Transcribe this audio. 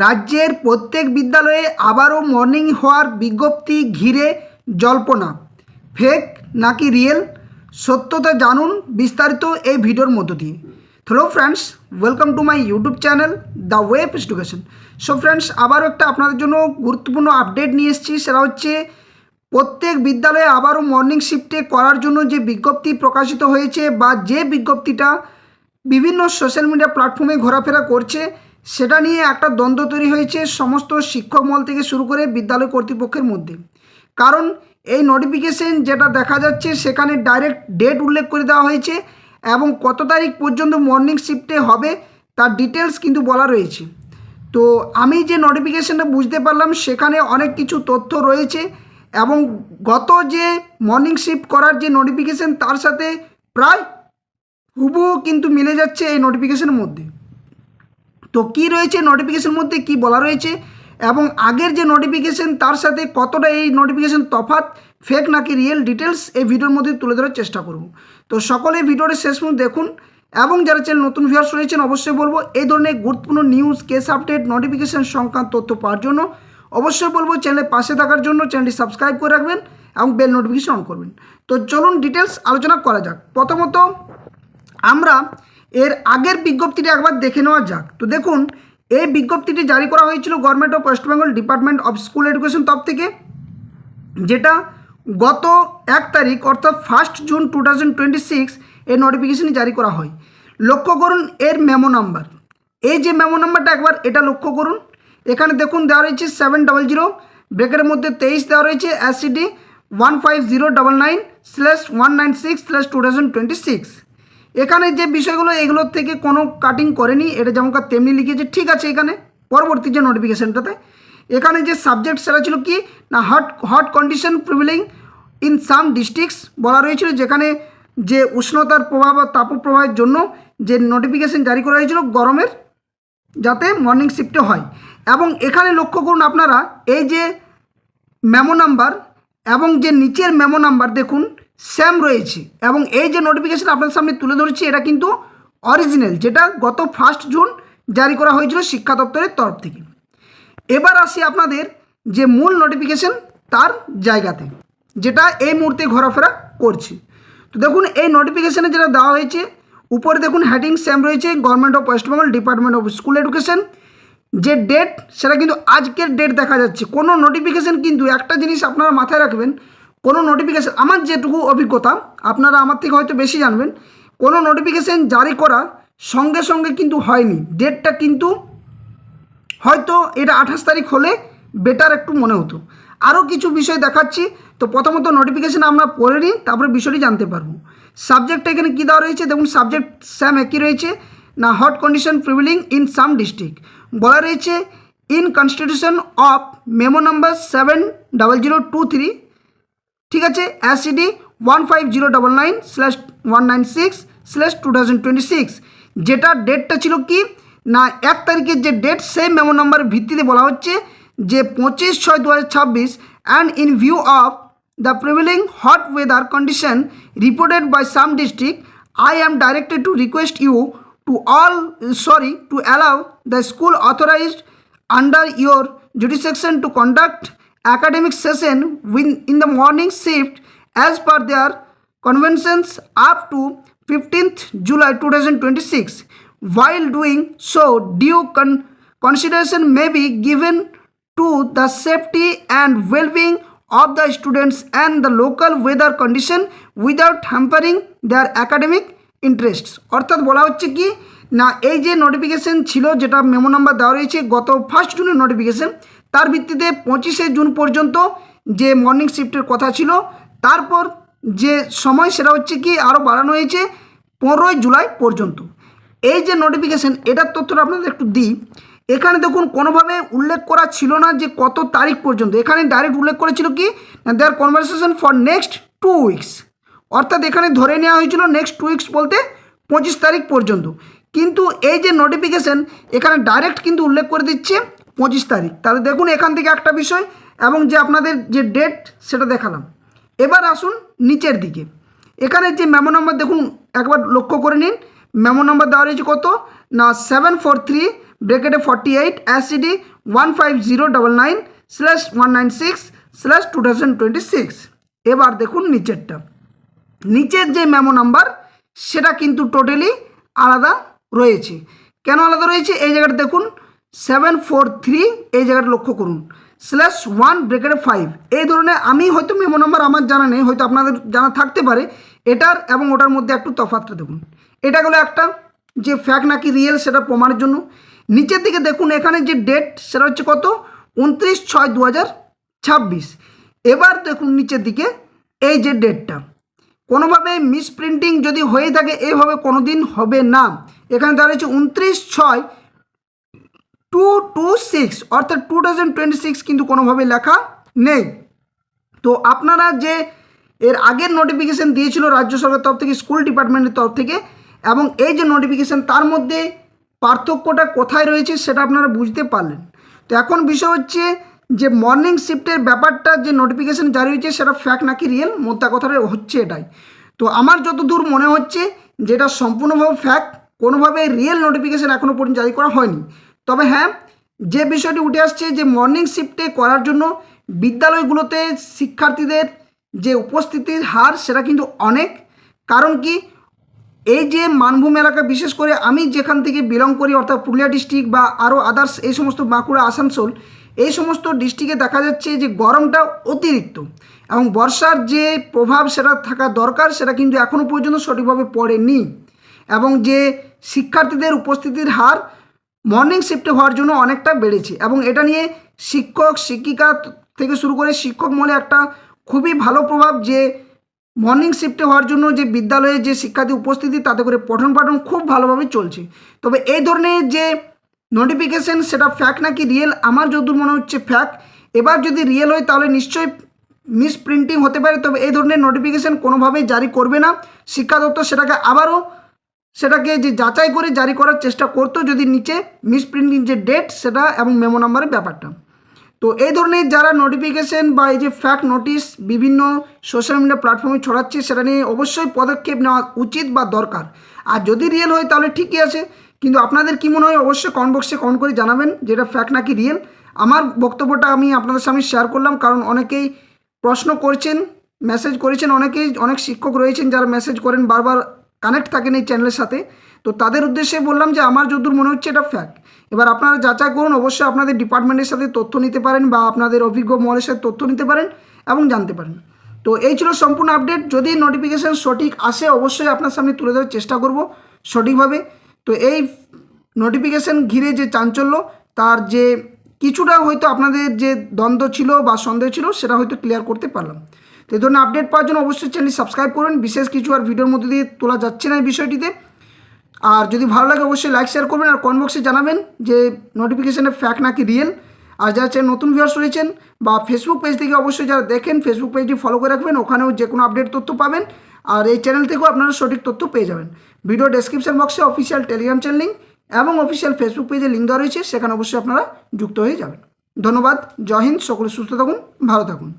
রাজ্যের প্রত্যেক বিদ্যালয়ে আবারও মর্নিং হওয়ার বিজ্ঞপ্তি ঘিরে জল্পনা, ফেক নাকি রিয়েল, সত্যতা জানুন বিস্তারিত এই ভিডিওর মধ্য দিয়ে। Hello friends, welcome to my YouTube channel the way of education. So friends, আবারও একটা আপনাদের জন্য গুরুত্বপূর্ণ আপডেট নিয়ে এসেছি। সেটা হচ্ছে প্রত্যেক বিদ্যালয়ে আবারও মর্নিং শিফটে করার জন্য যে বিজ্ঞপ্তি প্রকাশিত হয়েছে বা যে বিজ্ঞপ্তিটা বিভিন্ন সোশ্যাল মিডিয়া প্ল্যাটফর্মে ঘোরাফেরা করছে, সেটা নিয়ে একটা দ্বন্দ্ব তৈরি হয়েছে সমস্ত শিক্ষক মহল থেকে শুরু করে বিদ্যালয় কর্তৃপক্ষের মধ্যে। কারণ এই নোটিফিকেশন যেটা দেখা যাচ্ছে সেখানে ডাইরেক্ট ডেট উল্লেখ করে দেওয়া হয়েছে এবং কত তারিখ পর্যন্ত মর্নিং শিফটে হবে তার ডিটেলস কিন্তু বলা রয়েছে। তো আমি যে নোটিফিকেশানটা বুঝতে পারলাম সেখানে অনেক কিছু তথ্য রয়েছে এবং গত যে মর্নিং শিফট করার যে নোটিফিকেশান তার সাথে প্রায় হুবহু কিন্তু মিলে যাচ্ছে এই নোটিফিকেশানের মধ্যে। তো কি রয়েছে নোটিফিকেশানের মধ্যে, কি বলা রয়েছে এবং আগের যে নোটিফিকেশান তার সাথে কতটা এই নোটিফিকেশান তফাৎ, ফেক নাকি রিয়েল, ডিটেলস এই ভিডিওর মধ্যে তুলে ধরার চেষ্টা করব। তো সকলে ভিডিওটা শেষ পর্যন্ত দেখুন এবং যারা চ্যানেল নতুন ভিউয়ার্স রয়েছেন অবশ্যই বলবো এই ধরনের গুরুত্বপূর্ণ নিউজ, কেস আপডেট, নোটিফিকেশান সংক্রান্ত তথ্য পাওয়ার জন্য অবশ্যই বলবো চ্যানেলের পাশে থাকার জন্য চ্যানেলটি সাবস্ক্রাইব করে রাখবেন এবং বেল নোটিফিকেশান অন করবেন। তো চলুন ডিটেলস আলোচনা করা যাক। প্রথমত আমরা এর আগের বিজ্ঞপ্তিটি একবার দেখে নেওয়া যাক। তো দেখুন, এই বিজ্ঞপ্তিটি জারি করা হয়েছিল government of West Bengal department of school education তরফ থেকে, যেটা গত 1 তারিখ অর্থাৎ 1 জুন 2026 এই নোটিফিকেশানটি জারি করা হয়। লক্ষ্য করুন এর মেমো নাম্বার, এই যে মেমো নাম্বারটা একবার এটা লক্ষ্য করুন। এখানে দেখুন দেওয়া রয়েছে 700 ব্রেকের মধ্যে 23 দেওয়া রয়েছে SCD 15099/196/2026। এখানে যে বিষয়গুলো এগুলোর থেকে কোনো কাটিং করেনি, এটা যেমন তেমনি লিখেছে, ঠিক আছে। এখানে পরবর্তী যে নোটিফিকেশানটাতে এখানে যে সাবজেক্ট সেটা ছিল কি না hot condition prevailing in some districts বলা রয়েছিল, যেখানে যে উষ্ণতার প্রভাব বা তাপপ্রবাহের জন্য যে নোটিফিকেশান জারি করা হয়েছিল গরমের যাতে মর্নিং শিফটে হয়। এবং এখানে লক্ষ্য করুন আপনারা এই যে মেমো নাম্বার এবং যে নিচের মেমো নাম্বার দেখুন সেম রয়েছে এবং এই যে নোটিফিকেশান আপনাদের সামনে তুলে ধরেছি এটা কিন্তু অরিজিনাল, যেটা গত 1 জুন জারি করা হয়েছিল শিক্ষা দপ্তরের তরফ থেকে। এবার আসি আপনাদের যে মূল নোটিফিকেশান তার জায়গাতে, যেটা এই মুহূর্তে ঘোরাফেরা করছে। তো দেখুন এই নোটিফিকেশানে যেটা দেওয়া হয়েছে উপরে দেখুন হেডিং সেম রয়েছে government of West Bengal department of school education. যে ডেট সেটা কিন্তু আজকের ডেট দেখা যাচ্ছে। কোনো নোটিফিকেশান কিন্তু একটা জিনিস আপনারা মাথায় রাখবেন, কোনো নোটিফিকেশান, আমার যেটুকু অভিজ্ঞতা আপনারা আমার থেকে হয়তো বেশি জানবেন, কোনো নোটিফিকেশান জারি করা সঙ্গে সঙ্গে কিন্তু হয়নি। ডেটটা কিন্তু হয়তো এটা 28 তারিখ হলে বেটার একটু মনে হতো। আরও কিছু বিষয় দেখাচ্ছি। তো প্রথমত নোটিফিকেশান আমরা পড়ে নিই, তারপরে বিষয়টি জানতে পারবো। সাবজেক্টটা এখানে কী দেওয়া রয়েছে দেখুন, সাবজেক্ট সেম একই রয়েছে না, hot condition prevailing in some district বলা রয়েছে in constitution of memo number 70023, ঠিক আছে, SCD 15099/196/2026, যেটা ডেটটা ছিল কি না 1 তারিখের যে ডেট সেই মেমো নাম্বারের ভিত্তিতে বলা হচ্ছে যে 25/6/2026 and in view of the prevailing hot weather condition reported by some district I am directed to request you to allow the school authorized under your jurisdiction to conduct academic session in the morning shift as per their conventions up to 15th July 2026. While doing so, due consideration may be given to the safety and well-being of the students and the local weather condition without hampering their academic interests। অর্থাৎ বলা হচ্ছে কি না, এই যে notification ছিল যেটা memo number দেওয়া রয়েছে গত 1 জুনের নোটিফিকেশান, তার ভিত্তিতে 25শে জুন পর্যন্ত যে মর্নিং শিফটের কথা ছিল, তারপর যে সময় সেটা হচ্ছে কি আরও বাড়ানো হয়েছে 15 জুলাই পর্যন্ত। এই যে নোটিফিকেশান এটার তথ্যটা আপনাদের একটু দিই। এখানে দেখুন কোনোভাবে উল্লেখ করা ছিল না যে কত তারিখ পর্যন্ত, এখানে ডাইরেক্ট উল্লেখ করেছিল কি দেয়ার কনভারসেশন ফর নেক্সট 2 উইকস, অর্থাৎ এখানে ধরে নেওয়া হয়েছিল নেক্সট 2 উইকস বলতে 25 তারিখ পর্যন্ত। কিন্তু এই যে নোটিফিকেশান এখানে ডাইরেক্ট কিন্তু উল্লেখ করে দিচ্ছে 25 তারিখ। তাহলে দেখুন এখান থেকে একটা বিষয় এবং যে আপনাদের যে ডেট সেটা দেখালাম। এবার আসুন নিচের দিকে, এখানে যে মেমো নাম্বার দেখুন একবার লক্ষ্য করে নিন, মেমো নাম্বার দেওয়া রয়েছে কত না 743 ব্র্যাকেটে 48 SCD 15099/196/2026। এবার দেখুন নিচেরটা, নিচের যে মেমো নাম্বার সেটা কিন্তু টোটালি আলাদা রয়েছে। কেন আলাদা রয়েছে? এই জায়গাটা দেখুন 743, এই জায়গাটা লক্ষ্য করুন /1 ব্র্যাকেটে 5। এই ধরনের আমি হয়তো মেমো নাম্বার আমার জানা নেই, হয়তো আপনাদের জানা থাকতে পারে। এটার এবং ওটার মধ্যে একটু তফাৎটা দেখুন। এটা গেলো একটা যে ফ্যাক্ট নাকি রিয়েল সেটা প্রমাণের জন্য। নিচের দিকে দেখুন এখানে যে ডেট সেটা হচ্ছে কত, 29/6/2026। এবার দেখুন নিচের দিকে এই যে ডেটটা, কোনোভাবে মিসপ্রিন্টিং যদি হয়ে থাকে এইভাবে কোনো দিন হবে না। এখানে দেওয়া রয়েছে 29/6/226, অর্থাৎ 2026 কিন্তু কোনোভাবে লেখা নেই। তো আপনারা যে এর আগের নোটিফিকেশান দিয়েছিল রাজ্য সরকারের তরফ থেকে, স্কুল ডিপার্টমেন্টের তরফ থেকে, এবং এই যে নোটিফিকেশান তার মধ্যে পার্থক্যটা কোথায় রয়েছে সেটা আপনারা বুঝতে পারলেন। তো এখন বিষয় হচ্ছে যে মর্নিং শিফটের ব্যাপারটা যে নোটিফিকেশান জারি হয়েছে সেটা ফ্যাক্ট নাকি রিয়েল, মোদ্দা কথাটা হচ্ছে এটাই। তো আমার যতদূর মনে হচ্ছে যেটা সম্পূর্ণভাবে ফ্যাক্ট, কোনোভাবে রিয়েল নোটিফিকেশান এখনও পর্যন্ত জারি করা হয়নি। তবে হ্যাঁ, যে বিষয়টি উঠে আসছে যে মর্নিং শিফটে করার জন্য বিদ্যালয়গুলোতে শিক্ষার্থীদের যে উপস্থিতির হার সেটা কিন্তু অনেক। কারণ কি, এই যে মানভূম এলাকা, বিশেষ করে আমি যেখান থেকে বিলং করি অর্থাৎ পুরুলিয়া ডিস্ট্রিক্ট বা আরও আদার্স এই সমস্ত বাঁকুড়া, আসানসোল, এই সমস্ত ডিস্ট্রিক্টে দেখা যাচ্ছে যে গরমটা অতিরিক্ত এবং বর্ষার যে প্রভাব সেটা থাকা দরকার সেটা কিন্তু এখনও পর্যন্ত সঠিকভাবে পড়েনি। এবং যে শিক্ষার্থীদের উপস্থিতির হার মর্নিং শিফটে হওয়ার জন্য অনেকটা বেড়েছে, এবং এটা নিয়ে শিক্ষক শিক্ষিকা থেকে শুরু করে শিক্ষক মহলে একটা খুবই ভালো প্রভাব যে মর্নিং শিফটে হওয়ার জন্য যে বিদ্যালয়ে যে শিক্ষার্থী উপস্থিতি তাতে করে পঠন পাঠন খুব ভালোভাবে চলছে। তবে এই ধরনের যে নোটিফিকেশান সেটা ফ্যাক্ট নাকি রিয়েল, আমার যতদূর মনে হচ্ছে ফ্যাক্ট। এবার যদি রিয়েল হয় তাহলে নিশ্চয়ই মিসপ্রিন্টিং হতে পারে। তবে এই ধরনের নোটিফিকেশান কোনোভাবেই জারি করবে না শিক্ষা দপ্তর, সেটাকে যে যাচাই করে জারি করার চেষ্টা করতো যদি নিচে মিসপ্রিন্টিং যে ডেট সেটা এবং মেমো নাম্বারের ব্যাপারটা। তো এই ধরনের যারা নোটিফিকেশান বা এই যে ফ্যাক্ট নোটিশ বিভিন্ন সোশ্যাল মিডিয়া প্ল্যাটফর্মে ছড়াচ্ছে সেটা নিয়ে অবশ্যই পদক্ষেপ নেওয়া উচিত বা দরকার। আর যদি রিয়েল হয় তাহলে ঠিকই আছে, কিন্তু আপনাদের কী মনে হয় অবশ্যই কমেন্ট বক্সে কমেন্ট করে জানাবেন যেটা ফ্যাক্ট নাকি রিয়েল। আমার বক্তব্যটা আমি আপনাদের সামনে শেয়ার করলাম, কারণ অনেকেই প্রশ্ন করছেন, মেসেজ করেছেন, অনেক শিক্ষক রয়েছেন যারা মেসেজ করেন, বারবার কানেক্ট থাকেন এই চ্যানেলের সাথে। তো তাদের উদ্দেশ্যে বললাম যে আমার যতদূর মনে হচ্ছে এটা ফ্যাক্ট। এবার আপনারা যাচাই করুন, অবশ্যই আপনাদের ডিপার্টমেন্টের সাথে তথ্য নিতে পারেন বা আপনাদের অভিজ্ঞ মহলের সাথে তথ্য নিতে পারেন এবং জানতে পারেন। তো এই ছিল সম্পূর্ণ আপডেট। যদি নোটিফিকেশান সঠিক আসে অবশ্যই আপনার সামনে তুলে ধরার চেষ্টা করব সঠিকভাবে। তো এই নোটিফিকেশান ঘিরে যে চাঞ্চল্য তার যে কিছুটা হয়তো আপনাদের যে দ্বন্দ্ব ছিল বা সন্দেহ ছিল সেটা হয়তো ক্লিয়ার করতে পারলাম। তো এই ধরনের আপডেট পাওয়ার জন্য অবশ্যই চ্যানেলটি সাবস্ক্রাইব করুন। বিশেষ কিছু আর ভিডিওর মধ্যে দিয়ে তোলা যাচ্ছে না এই বিষয়টিতে। আর যদি ভালো লাগে অবশ্যই লাইক শেয়ার করবেন আর কমেন্ট বক্সে জানাবেন যে নোটিফিকেশানের ফ্যাক্ট নাকি রিয়েল। আর যারা চ্যানেল নতুন ভিউয়ার্স রয়েছেন বা ফেসবুক পেজ থেকে অবশ্যই যারা দেখেন ফেসবুক পেজটি ফলো করে রাখবেন, ওখানেও যে কোনো আপডেট তথ্য পাবেন। আর এই চ্যানেল থেকেও আপনারা সঠিক তথ্য পেয়ে যাবেন। ভিডিও ডেসক্রিপশন বক্সে অফিসিয়াল টেলিগ্রাম চ্যানেল লিঙ্ক এবং অফিসিয়াল ফেসবুক পেজে লিঙ্ক দেওয়া রয়েছে, সেখানে অবশ্যই আপনারা যুক্ত হয়ে যাবেন। ধন্যবাদ। জয় হিন্দ। সকলে সুস্থ থাকুন, ভালো থাকুন।